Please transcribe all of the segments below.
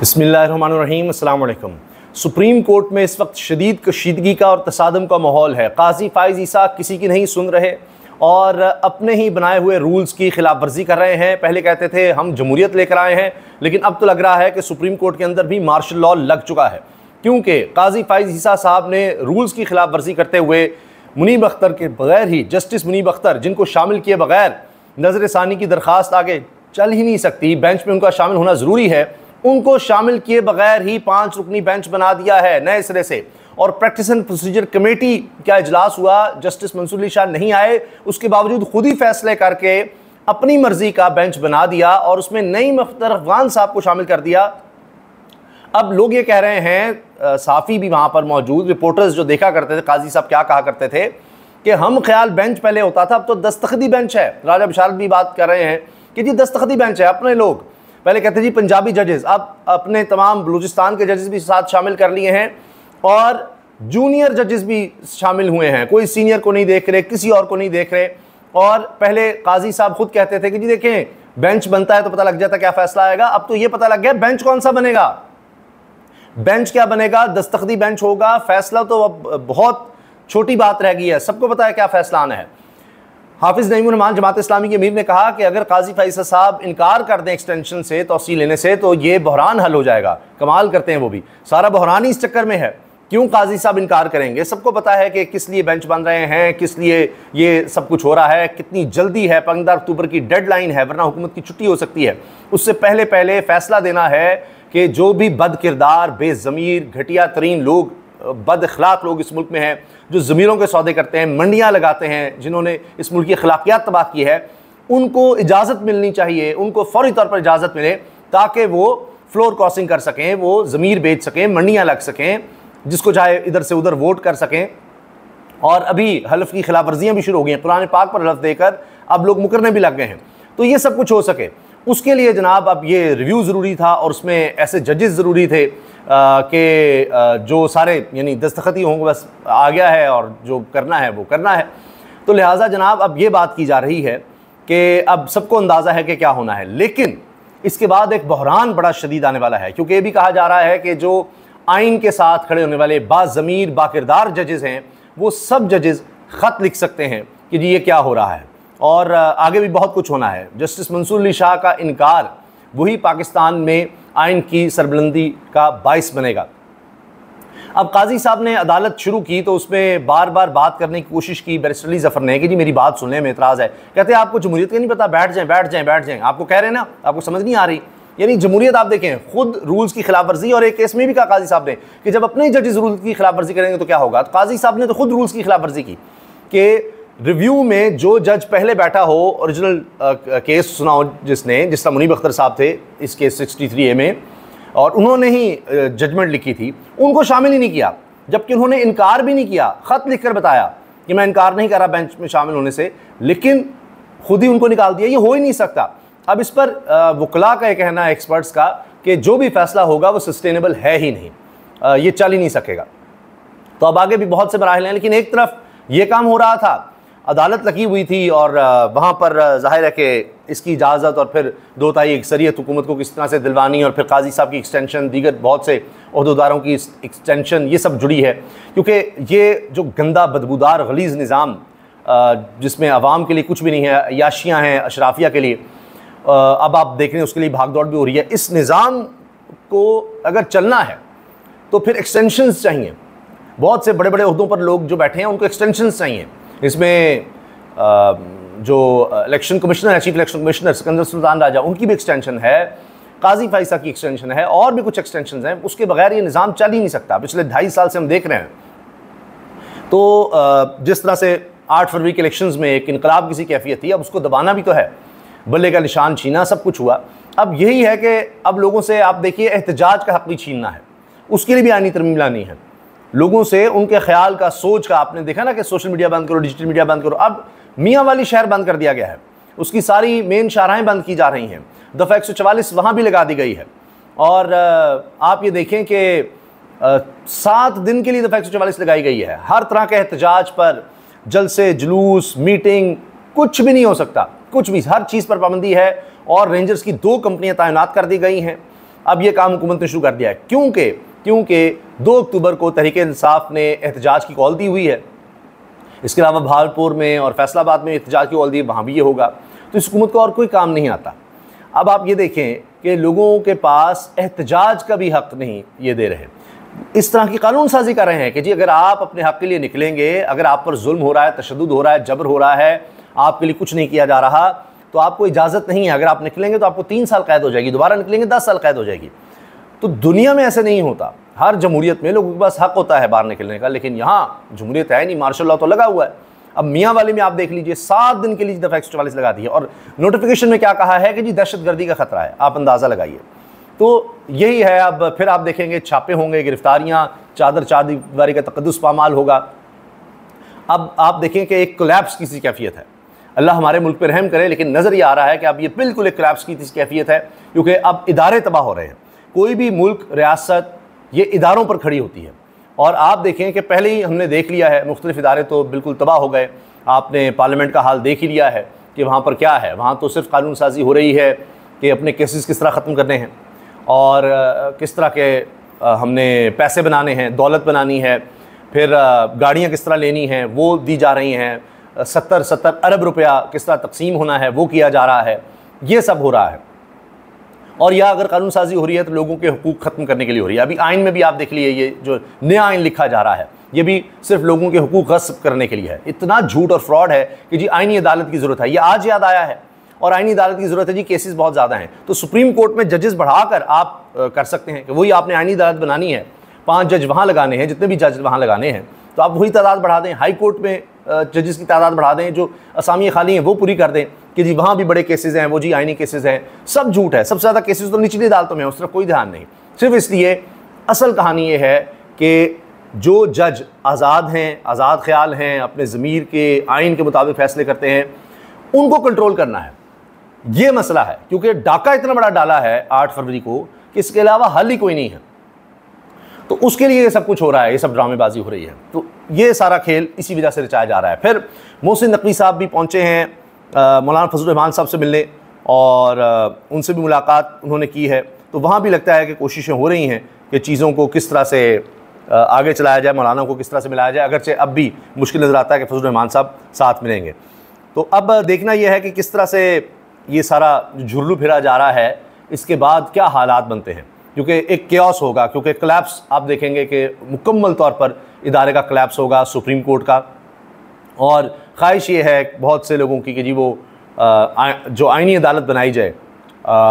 बिस्मिल्लाहिर्रहमानिर्रहीम, अस्सलाम वालेकुम। सुप्रीम कोर्ट में इस वक्त शदीद कशीदगी का और तसादम का माहौल है। काजी फाइज ईसा किसी की नहीं सुन रहे और अपने ही बनाए हुए रूल्स की खिलाफ वर्जी कर रहे हैं। पहले कहते थे हम जमहूरियत लेकर आए हैं, लेकिन अब तो लग रहा है कि सुप्रीम कोर्ट के अंदर भी मार्शल लॉ लग चुका है, क्योंकि काजी फाइज ईसा साहब ने रूल्स की खिलाफ वर्जी करते हुए मुनीब अख्तर के बगैर ही, जस्टिस मुनीब अख्तर जिनको शामिल किए बगैर नजर सानी की दरख्वास्त आगे चल ही नहीं सकती, बेंच में उनका शामिल होना ज़रूरी है, उनको शामिल किए बगैर ही 5 रुकनी बेंच बना दिया है नए सिरे से। और प्रैक्टिस एंड प्रोसीजर कमेटी का इजलास हुआ, जस्टिस मंसूर अली शाह नहीं आए, उसके बावजूद खुद ही फैसले करके अपनी मर्जी का बेंच बना दिया और उसमें नईम अख्तर अफगान साहब को शामिल कर दिया। अब लोग ये कह रहे हैं, साफ़ी भी वहाँ पर मौजूद, रिपोर्टर्स जो देखा करते थे काजी साहब क्या कहा करते थे कि हम ख्याल बेंच पहले होता था, अब तो दस्तखती बेंच है। राजा बिशारत भी बात कर रहे हैं कि जी दस्तखती बेंच है। अपने लोग पहले कहते जी पंजाबी जजेस, अब अपने तमाम बलूचिस्तान के जजेस भी साथ शामिल कर लिए हैं और जूनियर जजेस भी शामिल हुए हैं। कोई सीनियर को नहीं देख रहे, किसी और को नहीं देख रहे। और पहले काजी साहब खुद कहते थे कि जी देखें बेंच बनता है तो पता लग जाता क्या फैसला आएगा। अब तो ये पता लग गया बेंच कौन सा बनेगा, बेंच क्या बनेगा, दस्तखती बेंच होगा। फैसला तो अब बहुत छोटी बात रह गई है, सबको पता है क्या फैसला आना है। हाफिज नईमुर रहमान जमात इस्लामी के अमीर ने कहा कि अगर काजी फाइज साहब इनकार कर दें एक्सटेंशन से, तौसील लेने से, तो ये बहरान हल हो जाएगा। कमाल करते हैं वो भी, सारा बहरान ही इस चक्कर में है। क्यों काजी साहब इनकार करेंगे? सबको पता है कि किस लिए बेंच बन रहे हैं, किस लिए ये सब कुछ हो रहा है, कितनी जल्दी है। 15 अक्टूबर की डेडलाइन है, वरना हुकूमत की छुट्टी हो सकती है। उससे पहले पहले फैसला देना है कि जो भी बद किरदार, बेज़मीर, घटिया तरीन लोग, बद अखलाक लोग इस मुल्क में हैं, जो ज़मीरों के सौदे करते हैं, मंडियाँ लगाते हैं, जिन्होंने इस मुल्क की अखलाकियात तबाह की है, उनको इजाज़त मिलनी चाहिए। उनको फौरी तौर पर इजाज़त मिले ताकि वो फ्लोर क्रॉसिंग कर सकें, वो ज़मीर बेच सकें, मंडियाँ लग सकें, जिसको चाहे इधर से उधर वोट कर सकें। और अभी हल्फ की खिलाफ वर्जियाँ भी शुरू हो गई हैं, कुरान पाक पर हल्फ देकर अब लोग मुकरने भी लग गए हैं। तो ये सब कुछ हो सके उसके लिए जनाब अब ये रिव्यू ज़रूरी था और उसमें ऐसे जजेस ज़रूरी थे कि जो सारे यानी दस्तखती होंगे, बस आ गया है और जो करना है वो करना है। तो लिहाजा जनाब अब ये बात की जा रही है कि अब सबको अंदाज़ा है कि क्या होना है, लेकिन इसके बाद एक बहरान बड़ा शदीद आने वाला है, क्योंकि ये भी कहा जा रहा है कि जो आइन के साथ खड़े होने वाले बाज़मीर बाकिरदार जजेस हैं, वो सब जजेस ख़त लिख सकते हैं कि जी ये क्या हो रहा है और आगे भी बहुत कुछ होना है। जस्टिस मंसूर अली शाह का इनकार वही पाकिस्तान में आइन की सरबुलंदी का बाइस बनेगा। अब काजी साहब ने अदालत शुरू की तो उसमें बार बार बात करने की कोशिश की बैरिस्टर अली ज़फ़र ने कि जी मेरी बात सुनने में एतराज़ है। कहते हैं आपको जमहूरियत का नहीं पता, बैठ जाएं बैठ जाएं बैठ जाएं। आपको कह रहे हैं ना, आपको समझ नहीं आ रही। यानी जमहूरियत आप देखें, खुद रूल्स की खिलाफ वर्जी, और एक केस में भी कहा काजी साहब ने कि जब अपने जजेस रूल्स की खिलाफ वर्जी करेंगे तो क्या होगा। तो काजी साहब ने तो खुद रूल्स की खिलाफ वर्जी की कि रिव्यू में जो जज पहले बैठा हो, ओरिजिनल केस सुना हो जिसने, जिस तरह मुनीब अख्तर साहब थे इस केस 63A में, और उन्होंने ही जजमेंट लिखी थी, उनको शामिल ही नहीं किया। जबकि उन्होंने इनकार भी नहीं किया, ख़त लिख कर बताया कि मैं इनकार नहीं कर रहा बेंच में शामिल होने से, लेकिन खुद ही उनको निकाल दिया। ये हो ही नहीं सकता। अब इस पर वकला का यह कहना है, एक्सपर्ट्स का, कि जो भी फैसला होगा वो सस्टेनेबल है ही नहीं, ये चल ही नहीं सकेगा। तो अब आगे भी बहुत से मराहल हैं, लेकिन एक तरफ ये काम हो रहा था, अदालत लगी हुई थी और वहाँ पर ज़ाहिर है कि इसकी इजाज़त और फिर 2 ताई अक्सरियत हुकूमत को किस तरह से दिलवानी, और फिर काजी साहब की एक्सटेंशन, दीगर बहुत से ओहदेदारों की एक्सटेंशन, ये सब जुड़ी है। क्योंकि ये जो गंदा बदबूदार गलीज़ निज़ाम जिसमें आवाम के लिए कुछ भी नहीं है, अयाशियाँ हैं अशराफिया के लिए, अब आप देख रहे हैं उसके लिए भाग दौड़ भी हो रही है। इस निज़ाम को अगर चलना है तो फिर एक्सटेंशंस चाहिए। बहुत से बड़े बड़े ओहदों पर लोग जो बैठे हैं उनको एक्सटेंशंस चाहिए। इसमें जो इलेक्शन कमिश्नर है, chief election commissioner Sikandar Sultan Raja, उनकी भी एक्सटेंशन है, काजी फाइसा की एक्सटेंशन है, और भी कुछ एक्सटेंशन हैं। उसके बगैर ये निज़ाम चल ही नहीं सकता। पिछले 2.5 साल से हम देख रहे हैं। तो जिस तरह से 8 फरवरी के इलेक्शंस में एक इनकलाब किसी कैफियत थी, अब उसको दबाना भी तो है, बल्ले का निशान छीना, सब कुछ हुआ। अब यही है कि अब लोगों से आप देखिए एहतजाज का हक़ भी छीनना है, उसके लिए भी आईनी तरमीम लानी है। लोगों से उनके ख्याल का, सोच का, आपने देखा ना कि सोशल मीडिया बंद करो, डिजिटल मीडिया बंद करो। अब मियाँ वाली शहर बंद कर दिया गया है, उसकी सारी मेन शाहराएँ बंद की जा रही हैं, दफ़ा 144 वहाँ भी लगा दी गई है। और आप ये देखें कि 7 दिन के लिए दफ़ा 144 लगाई गई है। हर तरह के एहतजाज पर, जलसे, जुलूस, मीटिंग, कुछ भी नहीं हो सकता, कुछ भी, हर चीज़ पर पाबंदी है। और रेंजर्स की 2 कंपनियां तैनात कर दी गई हैं अब ये काम हुकूमत ने शुरू कर दिया है। क्योंकि 2 अक्टूबर को तहरीक-ए-इंसाफ ने एहतजाज की कॉल दी हुई है। इसके अलावा भावलपुर में और फैसलाबाद में एहतजाज की कॉल दी, वहाँ भी ये होगा। तो इस हुकूमत को और कोई काम नहीं आता। अब आप ये देखें कि लोगों के पास एहतजाज का भी हक़ नहीं ये दे रहे, इस तरह की कानून साजी कर रहे हैं कि जी अगर आप अपने हक़ के लिए निकलेंगे, अगर आप पर जुल्म हो रहा है, तशद्दुद हो रहा है, जबर हो रहा है, आपके लिए कुछ नहीं किया जा रहा, तो आपको इजाज़त नहीं है। अगर आप निकलेंगे तो आपको 3 साल कैद हो जाएगी, दोबारा निकलेंगे 10 साल कैद हो जाएगी। तो दुनिया में ऐसे नहीं होता। हर जमहूरियत में लोगों के पास हक़ होता है बाहर निकलने का, लेकिन यहाँ जमहूरियत है नहीं, मार्शल लॉ तो लगा हुआ है। अब मियाँ वाले में आप देख लीजिए 7 दिन के लिए दफ़ा 144 लगा दी है और नोटिफिकेशन में क्या कहा है कि जी दहशतगर्दी का खतरा है, आप अंदाज़ा लगाइए। तो यही है। अब फिर आप देखेंगे छापे होंगे, गिरफ्तारियाँ, चार दीवारी का तकद्दुस पामाल होगा। अब आप देखें कि एक कोलैप्स की सी कैफियत है। अल्लाह हमारे मुल्क पर रहम करे, लेकिन नज़र ये आ रहा है कि अब ये बिल्कुल एक कोलैप्स की सी कैफियत है, क्योंकि अब इदारे तबाह हो रहे हैं। कोई भी मुल्क, रियासत ये इदारों पर खड़ी होती है। और आप देखें कि पहले ही हमने देख लिया है, मुख्तलिफ इदारे तो बिल्कुल तबाह हो गए। आपने पार्लियामेंट का हाल देख ही लिया है कि वहाँ पर क्या है। वहाँ तो सिर्फ कानून साजी हो रही है कि अपने केसेस किस तरह ख़त्म करने हैं और किस तरह के हमने पैसे बनाने हैं, दौलत बनानी है, फिर गाड़ियाँ किस तरह लेनी हैं वो दी जा रही हैं, 70 अरब रुपया किस तरह तकसीम होना है वो किया जा रहा है, ये सब हो रहा है। और या अगर कानून साजी हो रही है तो लोगों के हुकूक ख़त्म करने के लिए हो रही है। अभी आइन में भी आप देख लिए, ये जो नया आइन लिखा जा रहा है ये भी सिर्फ लोगों के हुकूक गस्ब करने के लिए है। इतना झूठ और फ्रॉड है कि जी आइनी अदालत की ज़रूरत है, ये आज याद आया है। और आइनी अदालत की ज़रूरत है जी, केसेस बहुत ज़्यादा हैं, तो सुप्रीम कोर्ट में जजेस बढ़ाकर आप कर सकते हैं कि वही आपने आइनी अदालत बनानी है, 5 जज वहाँ लगाने हैं, जितने भी जज वहाँ लगाने हैं, तो आप वही तादाद बढ़ा दें। हाई कोर्ट में जजेस की तादाद बढ़ा दें, जो असामियाँ खाली हैं वो पूरी कर दें कि जी वहाँ भी बड़े केसेस हैं, वो जी आइनी केसेस हैं। सब झूठ है। सबसे ज़्यादा केसेस तो निचली अदालतों में है, उस तरफ कोई ध्यान नहीं। सिर्फ इसलिए असल कहानी ये है कि जो जज आज़ाद हैं, आज़ाद ख्याल हैं, अपने ज़मीर के आइन के मुताबिक फ़ैसले करते हैं, उनको कंट्रोल करना है। ये मसला है, क्योंकि डाका इतना बड़ा डाला है 8 फरवरी को कि इसके अलावा हल ही कोई नहीं है। तो उसके लिए ये सब कुछ हो रहा है, ये सब ड्रामेबाजी हो रही है। तो ये सारा खेल इसी वजह से रचाया जा रहा है। फिर मोहसिन नकवी साहब भी पहुँचे हैं मौलाना फजल रहमान साहब से मिलने, और उनसे भी मुलाकात उन्होंने की है। तो वहाँ भी लगता है कि कोशिशें हो रही हैं कि चीज़ों को किस तरह से आगे चलाया जाए, मौलाना को किस तरह से मिलाया जाए, अगरचे अब भी मुश्किल नज़र आता है कि फजल रहमान साहब साथ मिलेंगे। तो अब देखना यह है कि किस तरह से ये सारा झुर्लू फिरा जा रहा है, इसके बाद क्या हालात बनते हैं, क्योंकि एक केओस होगा। क्योंकि कोलैप्स आप देखेंगे कि मुकम्मल तौर पर इदारे का कोलैप्स होगा, सुप्रीम कोर्ट का। और ख्वाहिश ये है बहुत से लोगों की कि जी वो जो आइनी अदालत बनाई जाए,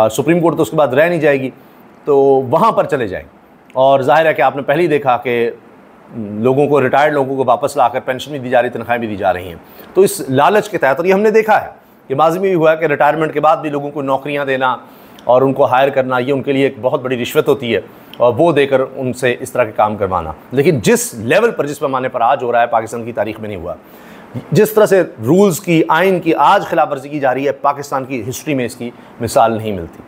सुप्रीम कोर्ट तो उसके बाद रह नहीं जाएगी, तो वहाँ पर चले जाएँ। और ज़ाहिर है कि आपने पहले ही देखा कि लोगों को, रिटायर्ड लोगों को वापस लाकर पेंशन भी दी जा रही, तनख्वाहें भी दी जा रही हैं। तो इस लालच के तहत, और ये हमने देखा है कि माजी में भी हुआ है कि रिटायरमेंट के बाद भी लोगों को नौकरियां देना और उनको हायर करना, ये उनके लिए एक बहुत बड़ी रिश्वत होती है, और वो देकर उनसे इस तरह के काम करवाना। लेकिन जिस लेवल पर, जिस पैमाने पर आज हो रहा है, पाकिस्तान की तारीख में नहीं हुआ। जिस तरह से रूल्स की, आइन की आज खिलाफ वर्जी की जा रही है, पाकिस्तान की हिस्ट्री में इसकी मिसाल नहीं मिलती।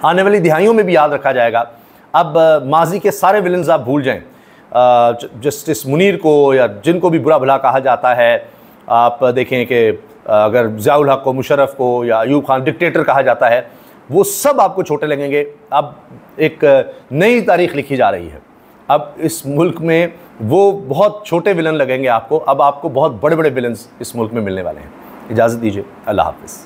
आने वाली दिहाइयों में भी याद रखा जाएगा। अब माजी के सारे विलन्स आप भूल जाएँ, जस्टिस मुनीर को या जिनको भी बुरा भला कहा जाता है, आप देखें कि अगर ज़ियाउल हक को, मुशर्रफ को या अयूब खान डिक्टेटर कहा जाता है, वो सब आपको छोटे लगेंगे। अब एक नई तारीख लिखी जा रही है। अब इस मुल्क में वो बहुत छोटे विलन लगेंगे आपको, अब आपको बहुत बड़े बड़े विलन्स इस मुल्क में मिलने वाले हैं। इजाज़त दीजिए, अल्लाह हाफ़िज़।